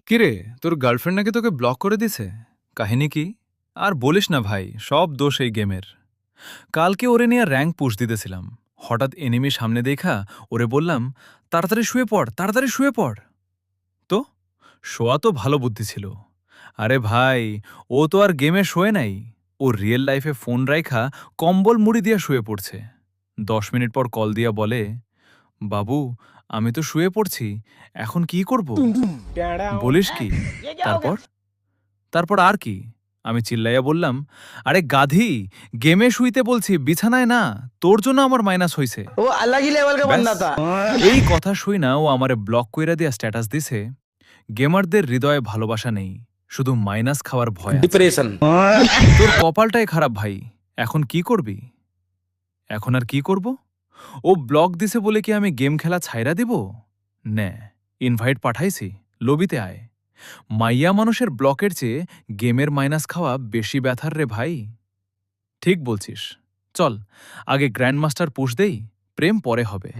কিরে, তোর গার্লফ্রেন্ড নাকি তোকে ব্লক করে দিছে? কাহিনী কি? আর বলিস না ভাই, সব দোষ এই গেমের। কালকে ওরে নিয়ে র্যাঙ্ক পুশ দিতেছিলাম, হঠাৎ এনিমি সামনে দেখা ওরে বললাম, তাড়াতাড়ি শুয়ে পড়, তাড়াতাড়ি শুয়ে পড়। তো শোয়া তো ভালো বুদ্ধি ছিল। আরে ভাই, ও তো আর গেমে শোয়ে নাই, ও রিয়েল লাইফে ফোন রাইখা কম্বল মুড়ি দিয়া শুয়ে পড়ছে। 10 মিনিট পর কল দিয়া বলে, বাবু, আমি তো শুয়ে পড়ছি, এখন কি করব? বলিস কি? ये क्या हो गया? তারপর তারপর আর কি? আমি চিল্লাইয়া বললাম, আরে গাধি, গেমে শুইতে বলছি, বিছানায় না। তোর জন্য আমার মাইনাস হইছে। वो अलग ही लेवल का ব্যাস, बंदा था। এই কথা শুই না ও আমারে ব্লক কইরা দিয়া স্ট্যাটাস দিছে, গেমারদের হৃদয়ে ভালোবাসা নেই, শুধু মাইনাস খাওয়ার ভয় আছে। डिप्रेशन। তোর কপালটাই খারাপ ভাই। এখন কি করবি? এখন আর কি করব? ও ব্লক দিছে বলে কি আমি গেম খেলা ছাইরা দিব? নে, ইনভাইট পাঠাইছি, লবিতে আয়। মাইয়া মানুষের ব্লকের চেয়ে গেমের মাইনাস খাওয়া বেশি ব্যথার রে ভাই। ঠিক বলছিস। চল, আগে গ্র্যান্ড মাস্টার পুশ দেই, প্রেম পরে হবে।